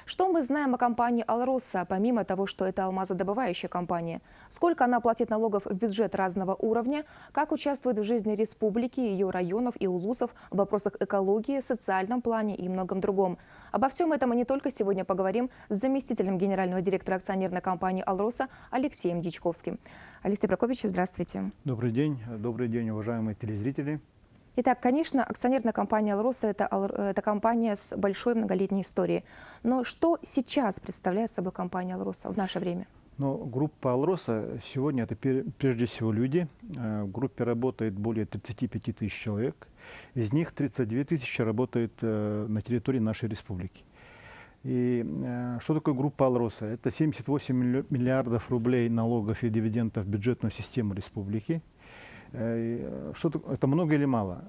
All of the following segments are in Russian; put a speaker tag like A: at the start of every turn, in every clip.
A: Что мы знаем о компании «Алроса», помимо того, что это алмазодобывающая компания? Сколько она платит налогов в бюджет разного уровня? Как участвует в жизни республики, ее районов и улусов в вопросах экологии, социальном плане и многом другом? Обо всем этом мы не только сегодня поговорим с заместителем генерального директора акционерной компании «Алроса» Алексеем Дьячковским. Алексей Прокопьевич, здравствуйте.
B: Добрый день, уважаемые телезрители.
A: Итак, конечно, акционерная компания «Алроса» – это компания с большой многолетней историей. Но что сейчас представляет собой компания «Алроса» в наше время?
B: Но группа «Алроса» сегодня это прежде всего люди. В группе работает более 35 тысяч человек. Из них 32 тысячи работает на территории нашей республики. И что такое группа «Алроса»? Это 78 миллиардов рублей налогов и дивидендов в бюджетную систему республики. Это много или мало?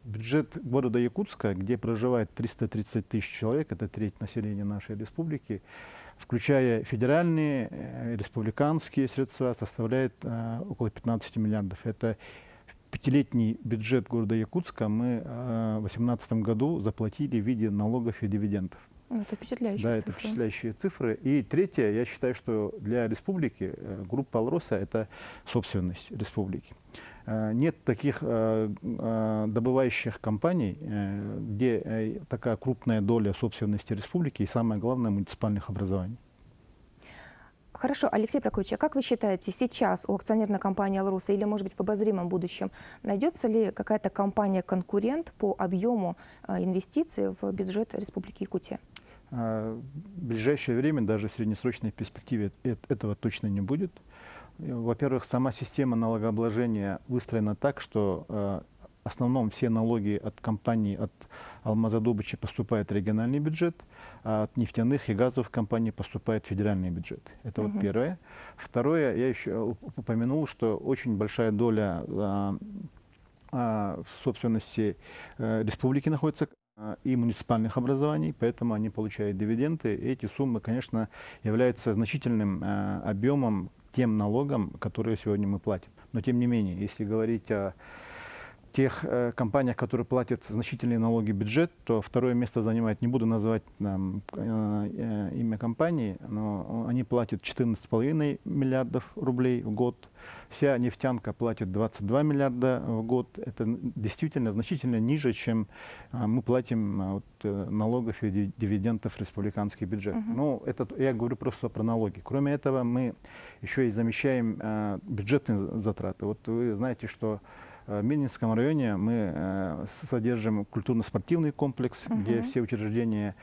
B: Бюджет города Якутска, где проживает 330 тысяч человек, это треть населения нашей республики, включая федеральные, республиканские средства, составляет около 15 миллиардов. Это пятилетний бюджет города Якутска мы в 2018 году заплатили в виде налогов и дивидендов.
A: Это впечатляющие
B: цифры.
A: Это
B: впечатляющие цифры. И третье, я считаю, что для республики группа «Алроса» — это собственность республики. Нет таких добывающих компаний, где такая крупная доля собственности республики и, самое главное, муниципальных образований.
A: Хорошо, Алексей Прокопьевич, а как вы считаете, сейчас у акционерной компании «Алроса» или, может быть, в обозримом будущем найдется ли какая-то компания-конкурент по объему инвестиций в бюджет Республики Якутия?
B: В ближайшее время, даже в среднесрочной перспективе, этого точно не будет. Во-первых, сама система налогообложения выстроена так, что в основном все налоги от компаний, от алмазодобычи поступают в региональный бюджет, а от нефтяных и газовых компаний поступает в федеральный бюджет. Это вот первое. Второе, я еще упомянул, что очень большая доля в собственности республики находится и муниципальных образований, поэтому они получают дивиденды. И эти суммы, конечно, являются значительным объемом тем налогам, которые сегодня мы платим. Но тем не менее, если говорить о тех компаниях, которые платят значительные налоги в бюджет, то второе место занимает, не буду называть имя компании, но они платят 14,5 миллиардов рублей в год. Вся нефтянка платит 22 миллиарда в год. Это действительно значительно ниже, чем мы платим налогов и дивидендов в республиканский бюджет. Ну, это я говорю просто про налоги. Кроме этого, мы еще и замещаем бюджетные затраты. Вот вы знаете, что в Мининском районе мы содержим культурно-спортивный комплекс, где все учреждения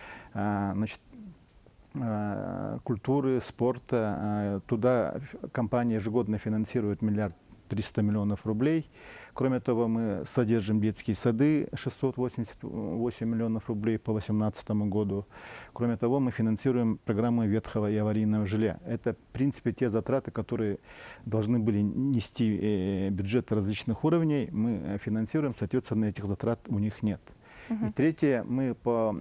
B: культуры, спорта. Туда компания ежегодно финансирует 1 300 000 000 рублей. Кроме того, мы содержим детские сады, 688 миллионов рублей по 2018 году. Кроме того, мы финансируем программы ветхого и аварийного жилья. Это, в принципе, те затраты, которые должны были нести бюджеты различных уровней. Мы финансируем, соответственно, этих затрат у них нет. И третье, мы по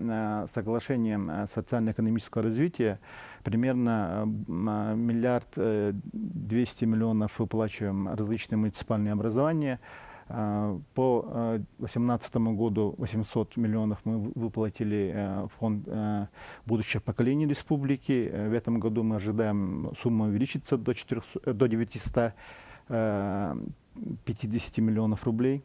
B: соглашениям социально-экономического развития примерно 1 200 000 000 выплачиваем различные муниципальные образования. По 2018 году 800 миллионов мы выплатили в фонд будущих поколений республики. В этом году мы ожидаем сумма увеличится до 950 миллионов рублей.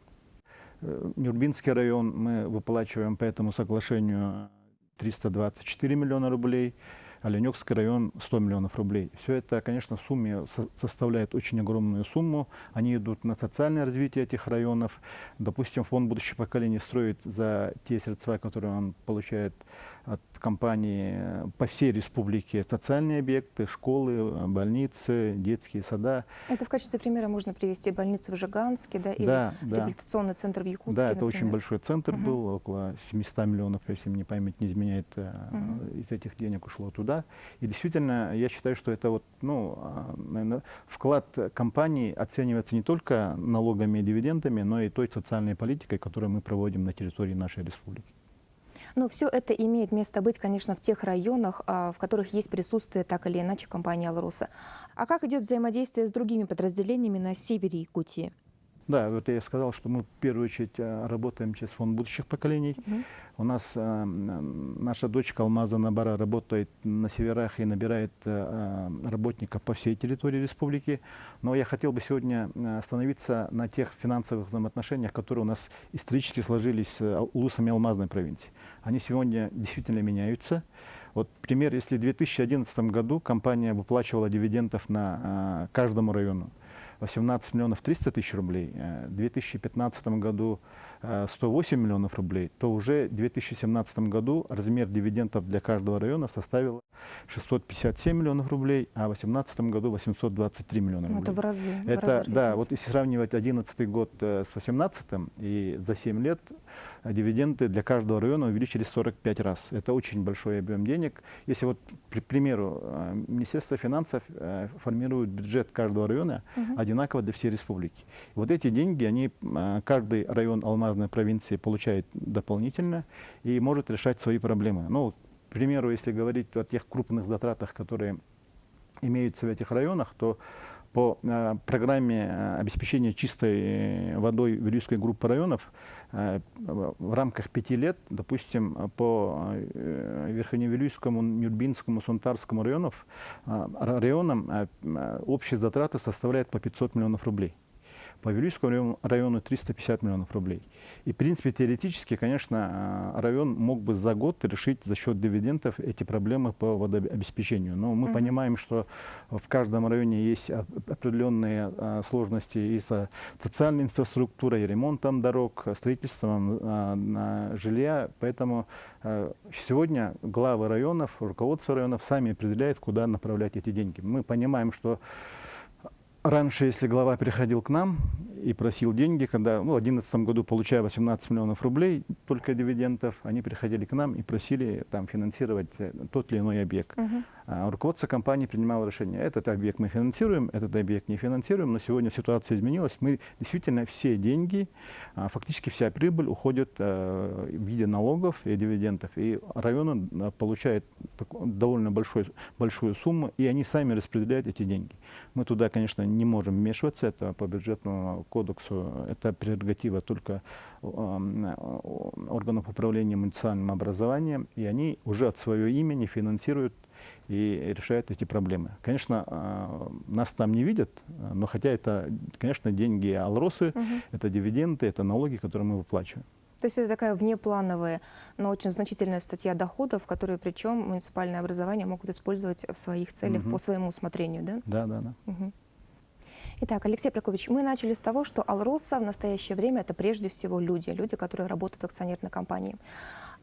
B: Нюрбинский район мы выплачиваем по этому соглашению 324 миллиона рублей, Оленёкский район 100 миллионов рублей. Все это, конечно, в сумме составляет очень огромную сумму. Они идут на социальное развитие этих районов. Допустим, фонд будущих поколений строит за те средства, которые он получает от компании по всей республике, социальные объекты, школы, больницы, детские сада.
A: Это в качестве примера можно привести больницу в Жиганске, да, или реабилитационный центр в Якутске.
B: Да, это очень большой центр был, около 700 миллионов, если мне память не изменяет, из этих денег ушло туда. И действительно, я считаю, что это вот, наверное, вклад компании оценивается не только налогами и дивидендами, но и той социальной политикой, которую мы проводим на территории нашей республики.
A: Но все это имеет место быть, конечно, в тех районах, в которых есть присутствие так или иначе компании «Алроса». А как идет взаимодействие с другими подразделениями на севере Якутии?
B: Да, вот я сказал, что мы в первую очередь работаем через фонд будущих поколений. У нас наша дочка Алмаза Набара работает на северах и набирает работников по всей территории республики. Но я хотел бы сегодня остановиться на тех финансовых взаимоотношениях, которые у нас исторически сложились с улусами Алмазной провинции. Они сегодня действительно меняются. Вот пример, если в 2011 году компания выплачивала дивидендов на каждому району 18 миллионов 300 тысяч рублей, в 2015 году 108 миллионов рублей, то уже в 2017 году размер дивидендов для каждого района составил 657 миллионов рублей, а в 2018 году 823 миллиона рублей.
A: Это в разы.
B: Это, да, вот если сравнивать 2011 год с 2018, и за 7 лет дивиденды для каждого района увеличились 45 раз. Это очень большой объем денег. Если вот, к примеру, Министерство финансов формирует бюджет каждого района одинаково для всей республики. Вот эти деньги, они, каждый район Алмазной провинции получает дополнительно и может решать свои проблемы. Ну, к примеру, если говорить о тех крупных затратах, которые имеются в этих районах, то по программе обеспечения чистой водой Вилюйской группы районов в рамках 5 лет, допустим, по Верхневилюйскому, Нюрбинскому, Сунтарскому районам общие затраты составляют по 500 миллионов рублей. По Вилюйскому району 350 миллионов рублей. И, в принципе, теоретически, конечно, район мог бы за год решить за счет дивидендов эти проблемы по водообеспечению. Но мы понимаем, что в каждом районе есть определенные сложности и с социальной инфраструктурой, и ремонтом дорог, строительством жилья. Поэтому сегодня главы районов, руководство районов сами определяют, куда направлять эти деньги. Мы понимаем, что раньше, если глава приходил к нам и просил деньги, когда в 2011 году, получая 18 миллионов рублей только дивидендов, они приходили к нам и просили там финансировать тот или иной объект. А руководство компании принимало решение: этот объект мы финансируем, этот объект не финансируем, но сегодня ситуация изменилась. Мы действительно все деньги, фактически вся прибыль уходит в виде налогов и дивидендов. И районы получают довольно большую сумму, и они сами распределяют эти деньги. Мы туда, конечно, не можем вмешиваться, это по бюджетному кодексу, это прерогатива только органов управления муниципальным образованием, и они уже от своего имени финансируют и решают эти проблемы. Конечно, нас там не видят, но хотя это, конечно, деньги Алросы, это дивиденды, это налоги, которые мы выплачиваем.
A: То есть это такая внеплановая, но очень значительная статья доходов, которые причем муниципальное образование могут использовать в своих целях по своему усмотрению, да?
B: Да, да, да.
A: Итак, Алексей Прокопьевич, мы начали с того, что Алроса в настоящее время это прежде всего люди, которые работают в акционерной компании.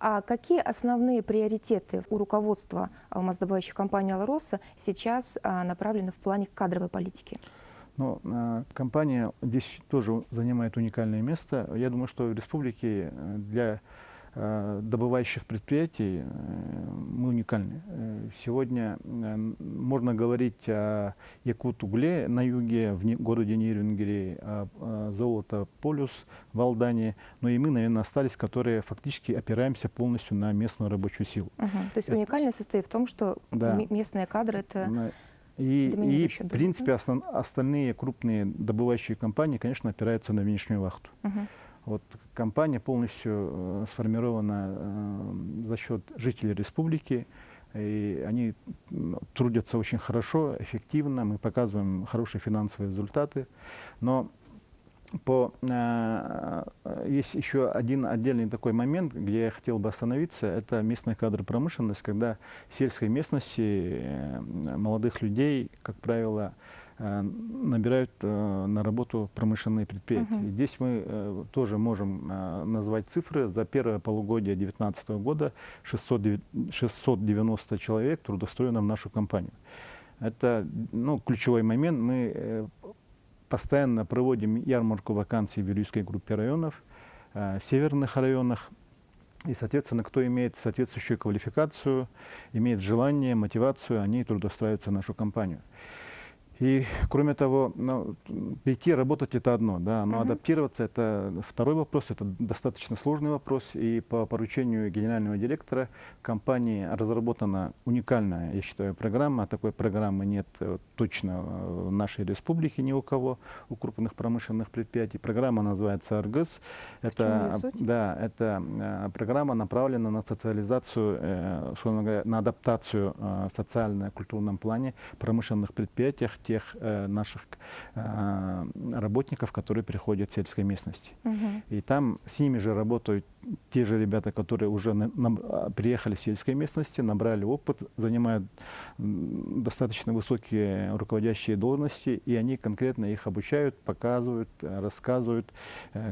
A: А какие основные приоритеты у руководства алмаздобывающей компании Алроса сейчас направлены в плане кадровой политики?
B: Ну, компания здесь тоже занимает уникальное место. Я думаю, что в республике для добывающих предприятий мы уникальны. Сегодня можно говорить о Якут-Угле на юге, в городе Нейрюнгере, о золото Полюс в Алдане, но и мы, наверное, остались, которые фактически опираемся полностью на местную рабочую силу.
A: То есть уникальность состоит в том, что местные кадры это...
B: И в принципе, остальные крупные добывающие компании, конечно, опираются на внешнюю вахту. Вот компания полностью сформирована за счет жителей республики, и они трудятся очень хорошо, эффективно, мы показываем хорошие финансовые результаты. Но есть еще один отдельный такой момент, где я хотел бы остановиться, это местная кадропромышленность, когда в сельской местности молодых людей, как правило, набирают на работу промышленные предприятия. И здесь мы тоже можем назвать цифры. За первое полугодие 2019 года 690 человек трудоустроено в нашу компанию. Это ключевой момент. Мы постоянно проводим ярмарку вакансий в Вилюйской группе районов, в северных районах. И, соответственно, кто имеет соответствующую квалификацию, имеет желание, мотивацию, они трудоустраиваются в нашу компанию. И кроме того, ну, прийти работать это одно, да, но
A: Мгм.
B: адаптироваться это второй вопрос, это достаточно сложный вопрос. И по поручению генерального директора компании разработана уникальная, я считаю, программа. Такой программы нет точно в нашей республике ни у кого, у крупных промышленных предприятий. Программа называется «Аргыс».
A: В чем ее
B: Это,
A: суть?
B: да, это программа направлена на социализацию, условно говоря, на адаптацию в социально-культурном плане промышленных предприятиях тех наших работников, которые приходят в сельской местности.
A: Мгм.
B: И там с ними же работают те же ребята, которые уже приехали в сельской местности, набрали опыт, занимают достаточно высокие руководящие должности, и они конкретно их обучают, показывают, рассказывают,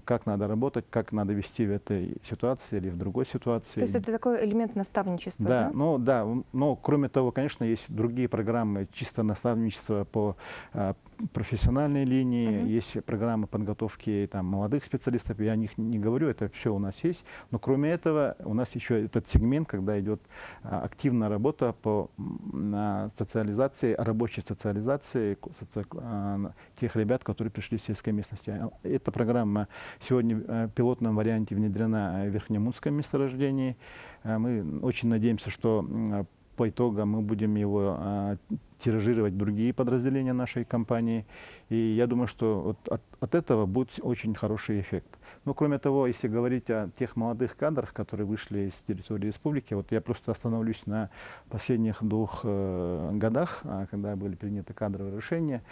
B: как надо работать, как надо вести в этой ситуации или в другой ситуации.
A: То есть это такой элемент наставничества,
B: Да,
A: да?
B: ну да, но кроме того, конечно, есть другие программы, чисто наставничество по профессиональной линии,
A: Мгм.
B: есть программы подготовки там, молодых специалистов, я о них не говорю, это все у нас есть. Но кроме этого, у нас еще этот сегмент, когда идет активная работа по социализации, рабочей социализации тех ребят, которые пришли с сельской местности. Эта программа сегодня в пилотном варианте внедрена в Верхнемунском месторождении. Мы очень надеемся, что по итогам мы будем его тиражировать в другие подразделения нашей компании. И я думаю, что вот от этого будет очень хороший эффект. Но кроме того, если говорить о тех молодых кадрах, которые вышли из территории республики, вот я просто остановлюсь на последних 2 годах, когда были приняты кадровые решения.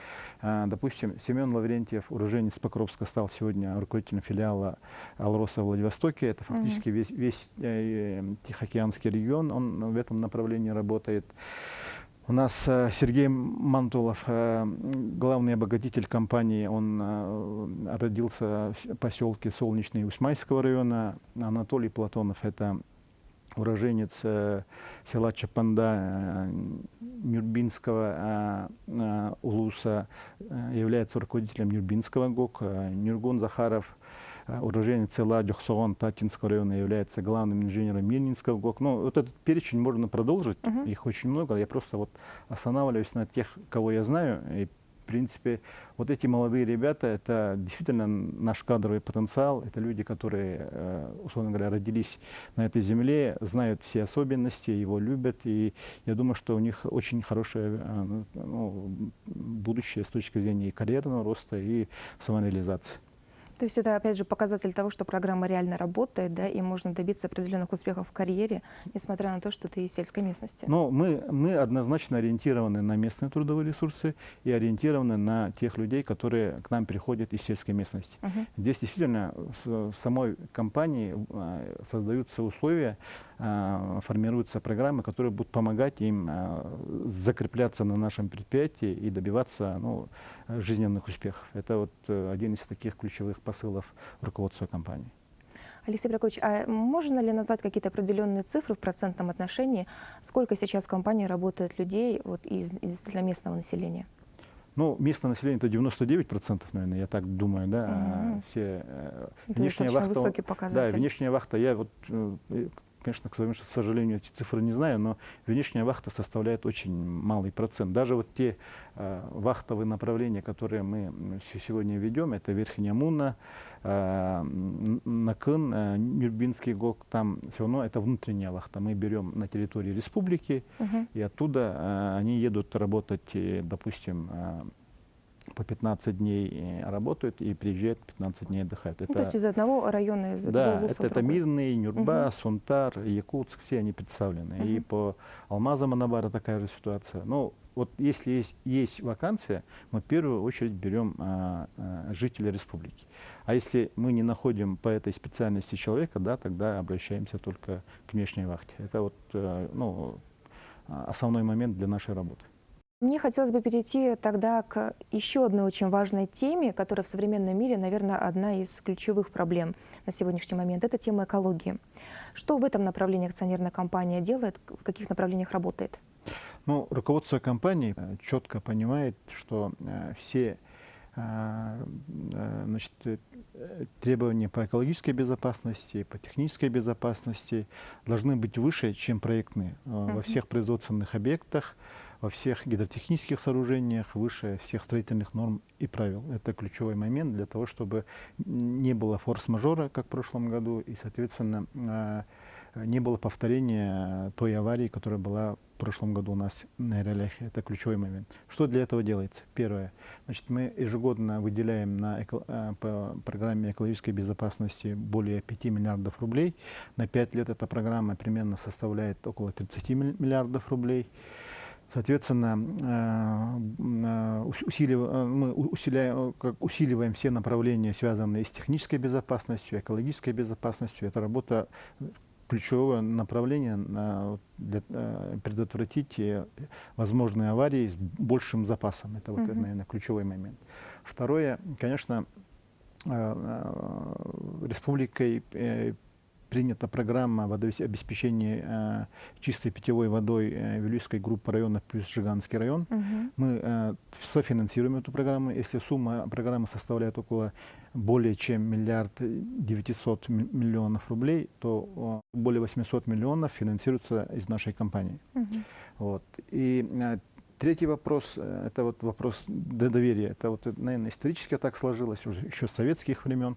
B: Допустим, Семен Лаврентьев, уроженец Покровска, стал сегодня руководителем филиала «Алроса» в Владивостоке. Это фактически весь Тихоокеанский регион, он в этом направлении работает. У нас Сергей Мантулов, главный обогатитель компании, он родился в поселке Солнечный Усмайского района. Анатолий Платонов, это уроженец села Чапанда Нюрбинского улуса, является руководителем Нюрбинского ГОК. Нюргун Захаров, уроженец села Дюхсогон Татинского района, является главным инженером Мирнинского ГОК. Ну, вот этот перечень можно продолжить, их очень много. Я просто вот останавливаюсь на тех, кого я знаю. И, в принципе, вот эти молодые ребята, это действительно наш кадровый потенциал. Это люди, которые, условно говоря, родились на этой земле, знают все особенности, его любят. И я думаю, что у них очень хорошее будущее с точки зрения и карьерного роста, и самореализации.
A: То есть это, опять же, показатель того, что программа реально работает, да, и можно добиться определенных успехов в карьере, несмотря на то, что ты из сельской местности.
B: Но мы однозначно ориентированы на местные трудовые ресурсы и ориентированы на тех людей, которые к нам приходят из сельской местности. Здесь действительно в самой компании создаются условия, формируются программы, которые будут помогать им закрепляться на нашем предприятии и добиваться жизненных успехов. Это вот один из таких ключевых посылов руководства компании.
A: Алексей Прокопьевич, а можно ли назвать какие-то определенные цифры в процентном отношении, сколько сейчас в компании работает людей вот, из действительно местного населения?
B: Ну, местное население это 99%, наверное, я так думаю, да. Все,
A: это достаточно высокий показатель.
B: Да, внешняя вахта, я вот, конечно, к сожалению, эти цифры не знаю, но внешняя вахта составляет очень малый процент. Даже вот те вахтовые направления, которые мы сегодня ведем, это Верхняя Муна, Накын, Нюрбинский ГОК, там все равно это внутренняя вахта. Мы берем на территории республики, и оттуда они едут работать, допустим, по 15 дней работают и приезжают, 15 дней отдыхают.
A: То есть из одного района, из одного
B: Да,
A: улуса в
B: это
A: другой.
B: Мирный, Нюрба, Сунтар, Якутск, все они представлены. И по Алмаза Манабара такая же ситуация. Но вот если есть вакансия, мы в первую очередь берем жителей республики. А если мы не находим по этой специальности человека, да, тогда обращаемся только к внешней вахте. Это вот основной момент для нашей работы.
A: Мне хотелось бы перейти тогда к еще одной очень важной теме, которая в современном мире, наверное, одна из ключевых проблем на сегодняшний момент. Это тема экологии. Что в этом направлении акционерная компания делает, в каких направлениях работает?
B: Ну, руководство компании четко понимает, что все требования по экологической безопасности, по технической безопасности должны быть выше, чем проектные во всех производственных объектах, во всех гидротехнических сооружениях выше всех строительных норм и правил. Это ключевой момент для того, чтобы не было форс-мажора, как в прошлом году, и, соответственно, не было повторения той аварии, которая была в прошлом году у нас на Эряляхе. Это ключевой момент. Что для этого делается? Первое. Значит, мы ежегодно выделяем по программе экологической безопасности более 5 миллиардов рублей. На 5 лет эта программа примерно составляет около 30 миллиардов рублей. Соответственно, мы усиливаем все направления, связанные с технической безопасностью, экологической безопасностью. Это работа ключевое направление для предотвратить возможные аварии с большим запасом. Это, вот, наверное, ключевой момент. Второе, конечно, республикой принята программа водообеспечения чистой питьевой водой Вилюйской группы районов плюс Жиганский район. Мы софинансируем эту программу. Если сумма программы составляет более чем 1,9 миллиарда рублей, то более 800 миллионов финансируется из нашей компании. Вот. И третий вопрос, это вот вопрос доверия. Это, вот, наверное, исторически так сложилось, уже еще с советских времен.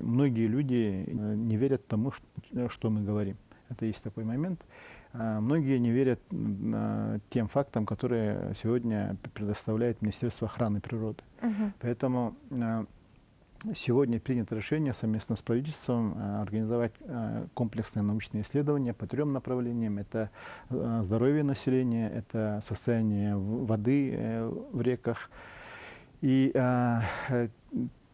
B: Многие люди не верят тому, что мы говорим. Это есть такой момент. Многие не верят тем фактам, которые сегодня предоставляет Министерство охраны природы. Поэтому сегодня принято решение совместно с правительством организовать комплексные научные исследования по 3 направлениям. Это здоровье населения, это состояние воды в реках. И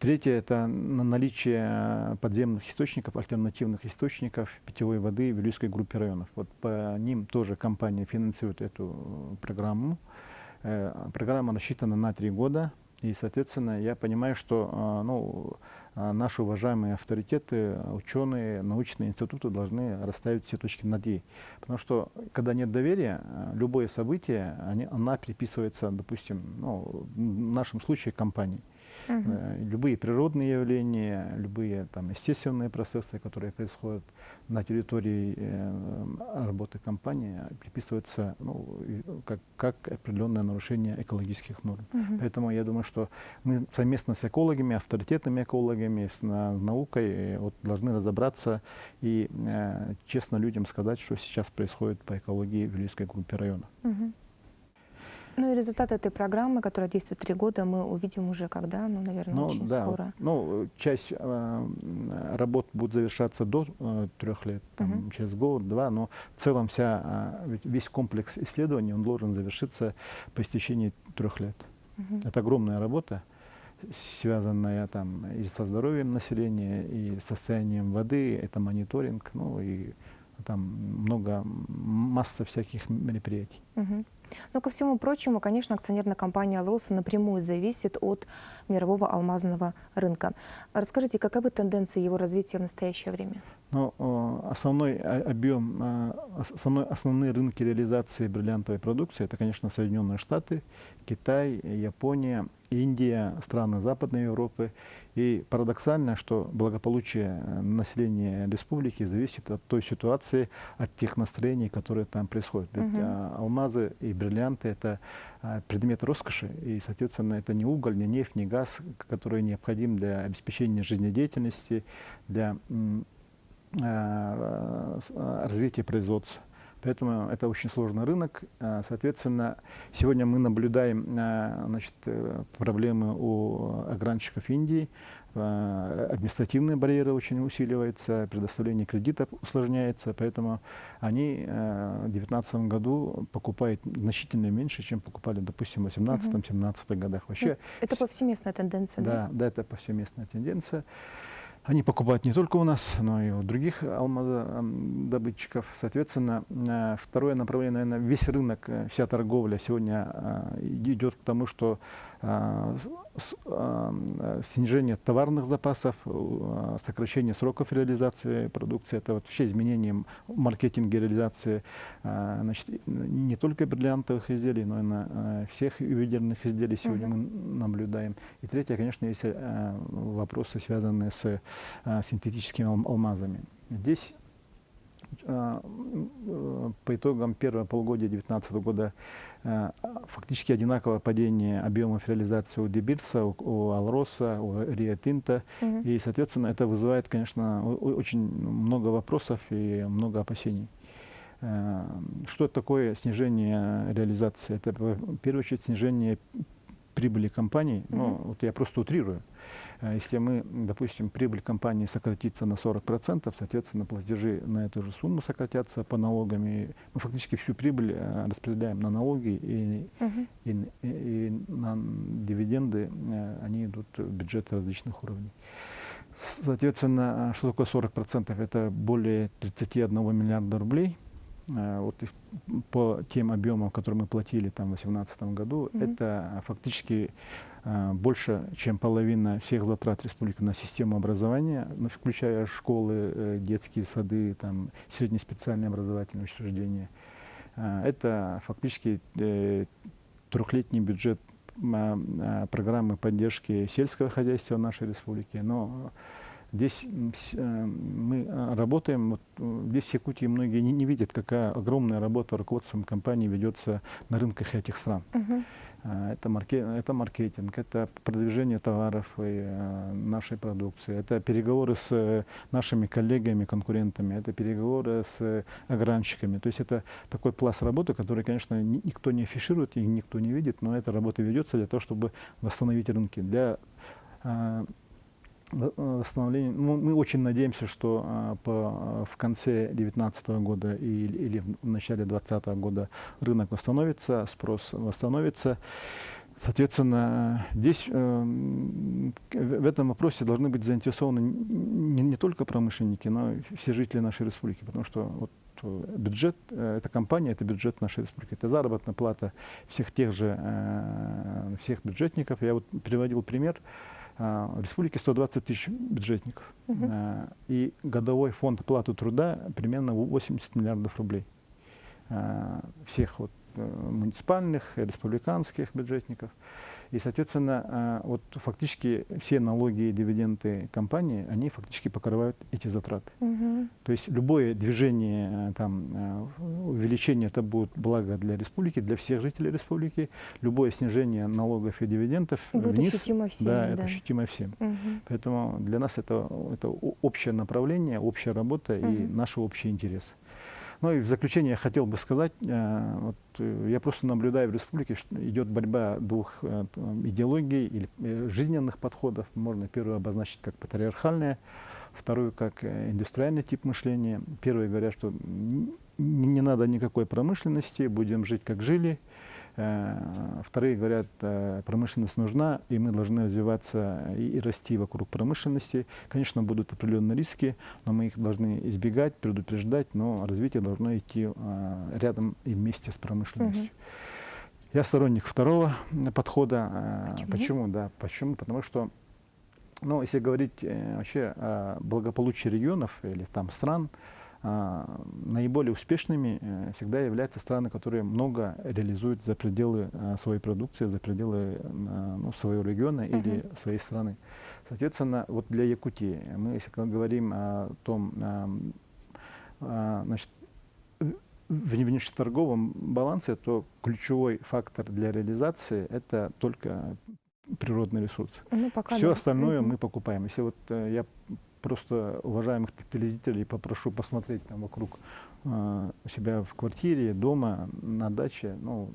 B: третье – это наличие подземных источников, альтернативных источников питьевой воды в Вилюйской группе районов. Вот по ним тоже компания финансирует эту программу. Программа рассчитана на 3 года. И, соответственно, я понимаю, что наши уважаемые авторитеты, ученые, научные институты должны расставить все точки над «и». Потому что, когда нет доверия, любое событие, она приписывается, допустим, в нашем случае, компании. Любые природные явления, любые естественные процессы, которые происходят на территории работы компании, приписываются как определенное нарушение экологических норм. Поэтому я думаю, что мы совместно с экологами, авторитетными экологами, с наукой должны разобраться и честно людям сказать, что сейчас происходит по экологии в Вилюйской группе района.
A: Ну и результат этой программы, которая действует 3 года, мы увидим уже когда? Наверное, очень скоро.
B: Часть работ будет завершаться до 3 лет, через год-два, но в целом весь комплекс исследований он должен завершиться по истечении 3 лет. Это огромная работа, связанная и со здоровьем населения, и состоянием воды, это мониторинг, и масса всяких мероприятий.
A: Но ко всему прочему, конечно, акционерная компания «Алроса» напрямую зависит от мирового алмазного рынка. Расскажите, каковы тенденции его развития в настоящее время?
B: Основной объем, основные рынки реализации бриллиантовой продукции — это, конечно, Соединенные Штаты, Китай, Япония, Индия, страны Западной Европы. И парадоксально, что благополучие населения республики зависит от той ситуации, от тех настроений, которые там происходят. Ведь алмазы и бриллианты — это предмет роскоши, и, соответственно, это не уголь, не нефть, не газ, который необходим для обеспечения жизнедеятельности, для развития производства. Поэтому это очень сложный рынок. Соответственно, сегодня мы наблюдаем проблемы у огранщиков Индии. Административные барьеры очень усиливаются, предоставление кредитов усложняется. Поэтому они в 2019 году покупают значительно меньше, чем покупали, допустим, в 2018-2017 годах. Вообще,
A: это повсеместная тенденция, да?
B: Да, это повсеместная тенденция. Они покупают не только у нас, но и у других алмазодобытчиков. Соответственно, второе направление, наверное, весь рынок, вся торговля сегодня идет к тому, что снижение товарных запасов, сокращение сроков реализации продукции, это вообще изменение в маркетинге реализации не только бриллиантовых изделий, но и всех ювелирных изделий сегодня мы наблюдаем. И третье, конечно, есть вопросы, связанные с синтетическими алмазами. Здесь по итогам первого полугодия 2019 года фактически одинаковое падение объемов реализации у Дебирса, у Алроса, у Рио Тинто. И, соответственно, это вызывает, конечно, очень много вопросов и много опасений. Что такое снижение реализации? Это, в первую очередь, снижение прибыли компаний. Ну, вот я просто утрирую. Если мы, допустим, прибыль компании сократится на 40%, соответственно, платежи на эту же сумму сократятся по налогам. И мы фактически всю прибыль распределяем на налоги и на дивиденды. Они идут в бюджеты различных уровней. Соответственно, что такое 40%? Это более 31 миллиарда рублей. Вот по тем объемам, которые мы платили там, в 2018 году, это фактически больше, чем половина всех затрат республики на систему образования, включая школы, детские сады, там, среднеспециальные образовательные учреждения. Это фактически трехлетний бюджет программы поддержки сельского хозяйства в нашей республике. Но здесь мы работаем, вот, здесь в Якутии многие не видят, какая огромная работа руководством компании ведется на рынках этих стран. Это маркетинг, это продвижение товаров и нашей продукции, это переговоры с нашими коллегами, конкурентами, это переговоры с огранщиками. То есть это такой пласт работы, который, конечно, никто не афиширует и никто не видит, но эта работа ведется для того, чтобы восстановить рынки. Для восстановления. Мы очень надеемся, что в конце 2019 года или в начале 2020 года рынок восстановится, спрос восстановится. Соответственно, здесь в этом вопросе должны быть заинтересованы не только промышленники, но и все жители нашей республики, потому что вот бюджет, эта компания, это бюджет нашей республики, это заработная плата всех тех же всех бюджетников. Я вот приводил пример. В республике 120 тысяч бюджетников, и годовой фонд оплаты труда примерно 80 миллиардов рублей. Всех вот, муниципальных, республиканских бюджетников. И, соответственно, вот фактически все налоги и дивиденды компании, они фактически покрывают эти затраты. То есть любое движение, там, увеличение, это будет благо для республики, для всех жителей республики. Любое снижение налогов и дивидендов вниз,
A: ощутимо всем,
B: да, это ощутимо всем. Поэтому для нас это общее направление, общая работа и наши общие интересы. Ну и в заключение я хотел бы сказать, вот, я просто наблюдаю в республике, что идет борьба двух идеологий или жизненных подходов. Можно первую обозначить как патриархальное, вторую как индустриальный тип мышления. Первые говорят, что не надо никакой промышленности, будем жить как жили. Вторые говорят, промышленность нужна, и мы должны развиваться и расти вокруг промышленности. Конечно, будут определенные риски, но мы их должны избегать, предупреждать, но развитие должно идти рядом и вместе с промышленностью. Я сторонник второго подхода. Почему? Да, почему? Потому что, ну, если говорить вообще о благополучии регионов или там стран, наиболее успешными всегда являются страны, которые много реализуют за пределы своей продукции, за пределы своего региона или своей страны. Соответственно, вот для Якутии мы, если говорим о том, значит, в внешнеторговом балансе, то ключевой фактор для реализации – это только природный ресурс.
A: Ну, пока
B: все
A: да.
B: остальное мы покупаем. Если вот я просто уважаемых телезрителей попрошу посмотреть там вокруг себя в квартире, дома, на даче, ну,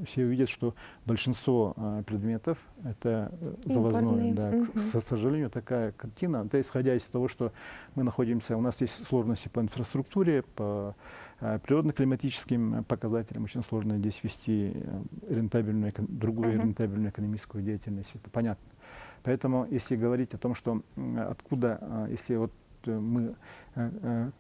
B: все увидят, что большинство предметов это завозное. Да. К сожалению, такая картина. Это исходя из того, что мы находимся, у нас есть сложности по инфраструктуре, по природно-климатическим показателям. Очень сложно здесь вести рентабельную, другую рентабельную экономическую деятельность. Это понятно. Поэтому, если говорить о том, что откуда, если вот мы,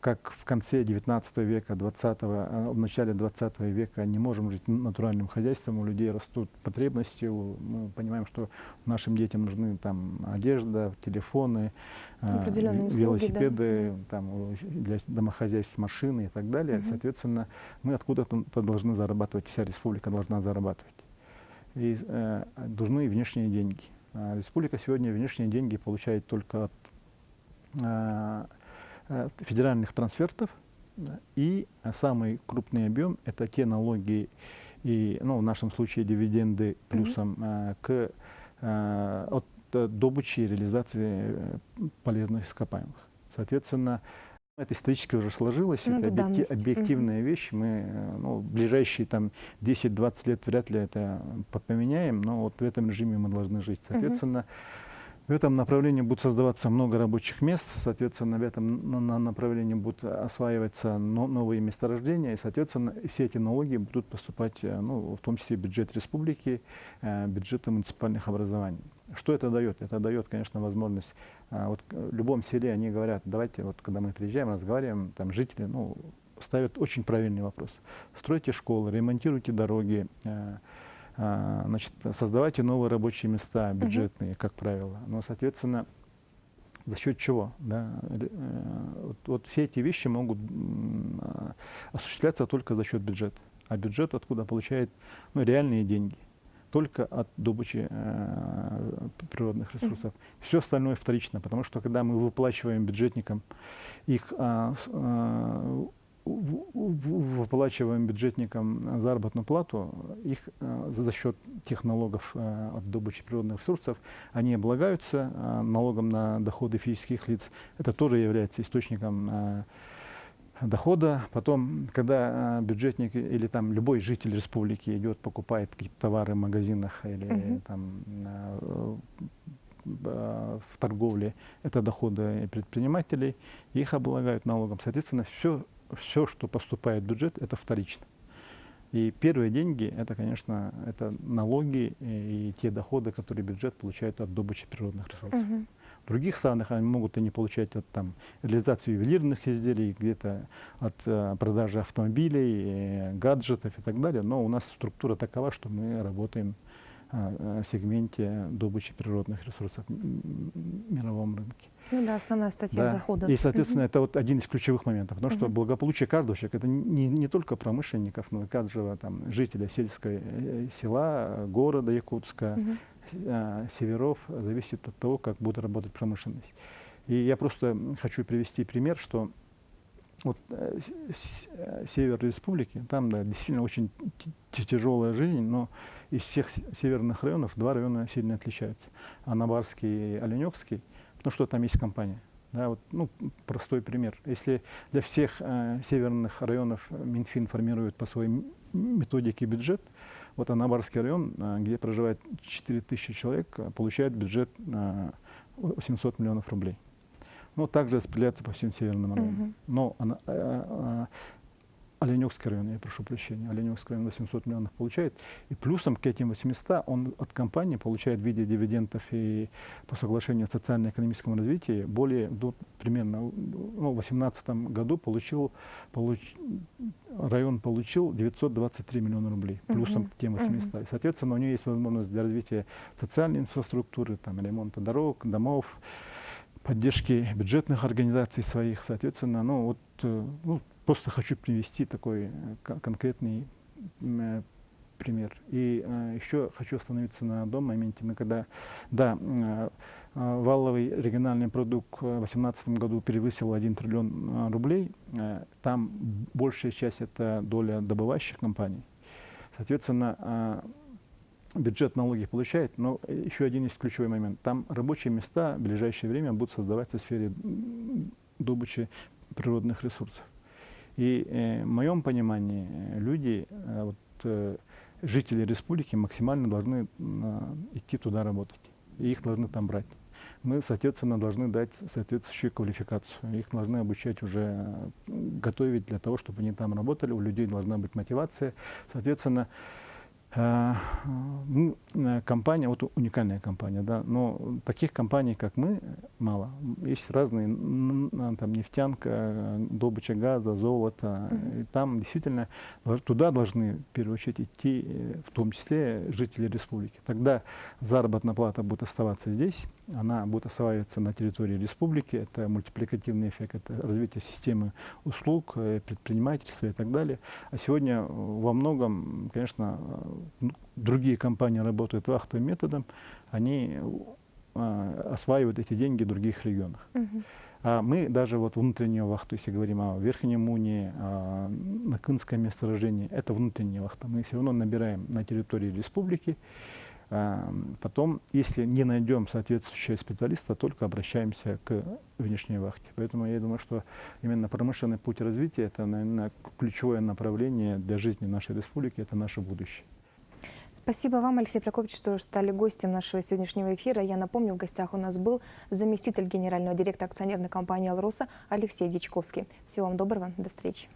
B: как в конце 19 века, в начале 20 века не можем жить натуральным хозяйством, у людей растут потребности, мы понимаем, что нашим детям нужны там одежда, телефоны,
A: услуги,
B: велосипеды,
A: да.
B: там, для домохозяйств машины и так далее. Соответственно, мы откуда-то должны зарабатывать, вся республика должна зарабатывать. И нужны внешние деньги. Республика сегодня внешние деньги получает только от федеральных трансфертов И самый крупный объем — это те налоги, и, ну, в нашем случае дивиденды плюсом от добычи и реализации полезных ископаемых. Соответственно, это исторически уже сложилось,
A: Ну,
B: это
A: это данность.
B: объективная вещь. Мы ну, в ближайшие там, 10-20 лет вряд ли это поменяем, но вот в этом режиме мы должны жить. Соответственно, в этом направлении будут создаваться много рабочих мест, соответственно, в этом направлении будут осваиваться новые месторождения, и, соответственно, все эти налоги будут поступать, ну, в том числе в бюджет республики, бюджеты муниципальных образований. Что это дает? Это дает, конечно, возможность, вот в любом селе они говорят, давайте, вот когда мы приезжаем, разговариваем, там жители, ну, ставят очень правильный вопрос. Стройте школы, ремонтируйте дороги, значит, создавайте новые рабочие места, бюджетные, как правило. Но, соответственно, за счет чего? Да? Вот все эти вещи могут осуществляться только за счет бюджета. А бюджет откуда получает, ну, реальные деньги? Только от добычи природных ресурсов. Все остальное вторично, потому что когда мы выплачиваем бюджетникам их выплачиваем бюджетникам заработную плату, их за счет тех налогов от добычи природных ресурсов, они облагаются налогом на доходы физических лиц. Это тоже является источником дохода. Потом, когда бюджетник или там любой житель республики идет, покупает какие-то товары в магазинах или там в торговле, это доходы предпринимателей, их облагают налогом. Соответственно, все, что поступает в бюджет, это вторично. И первые деньги, это, конечно, это налоги и те доходы, которые бюджет получает от добычи природных ресурсов. В других странах они могут и не получать от там, реализации ювелирных изделий, где-то от продажи автомобилей, гаджетов и так далее. Но у нас структура такова, что мы работаем в сегменте добычи природных ресурсов в мировом рынке.
A: Ну да, основная статья дохода.
B: И, соответственно, это вот один из ключевых моментов, потому что благополучие каждого человека — это не только промышленников, но и каждого там, жителя села, города Якутска, северов, зависит от того, как будет работать промышленность. И я просто хочу привести пример, что вот север республики, там да, действительно очень тяжелая жизнь, но из всех северных районов 2 района сильно отличаются. Анабарский и Оленёкский, потому что там есть компания. Да, вот, ну, простой пример. Если для всех северных районов Минфин формирует по своей методике бюджет, вот Анабарский район, где проживает 4000 человек, получает бюджет 800 миллионов рублей. Ну, также распределяется по всем северным районам. Но Оленёкский район, я прошу прощения, Оленёкский район 800 миллионов получает. И плюсом к этим 800 он от компании получает в виде дивидендов и по соглашению о социально-экономическом развитии более, примерно, ну, в 2018 году район получил 923 миллиона рублей, плюсом к тем 800. И, соответственно, у него есть возможность для развития социальной инфраструктуры, там, ремонта дорог, домов, поддержки бюджетных организаций своих. Соответственно, ну, вот, ну, просто хочу привести такой конкретный пример. И еще хочу остановиться на одном моменте. Мы когда, да, валовый региональный продукт в 2018 году превысил 1 триллион рублей, там большая часть — это доля добывающих компаний. Соответственно, бюджет налоги получает, но еще один есть ключевой момент. Там рабочие места в ближайшее время будут создаваться в сфере добычи природных ресурсов. И в моем понимании люди, жители республики максимально должны идти туда работать. И их должны там брать. Мы, соответственно, должны дать соответствующую квалификацию. Их должны обучать уже, готовить для того, чтобы они там работали. У людей должна быть мотивация. Соответственно, компания, вот уникальная компания, да, но таких компаний, как мы, мало. Есть разные, там, нефтянка, добыча газа, золота. И там действительно туда должны, в первую очередь, идти, в том числе, жители республики. Тогда заработная плата будет оставаться здесь, она будет осваиваться на территории республики. Это мультипликативный эффект, это развитие системы услуг, предпринимательства и так далее. А сегодня во многом, конечно, другие компании работают вахтовым методом, они осваивают эти деньги в других регионах. А мы даже вот внутреннюю вахту, если говорим о Верхнем Уне, на Кынском месторождении, это внутренняя вахта. Мы все равно набираем на территории республики. Потом, если не найдем соответствующего специалиста, только обращаемся к внешней вахте. Поэтому я думаю, что именно промышленный путь развития – это, наверное, ключевое направление для жизни нашей республики, это наше будущее.
A: Спасибо вам, Алексей Прокопьевич, что стали гостем нашего сегодняшнего эфира. Я напомню, в гостях у нас был заместитель генерального директора акционерной компании «Алроса» Алексей Дичковский. Всего вам доброго, до встречи.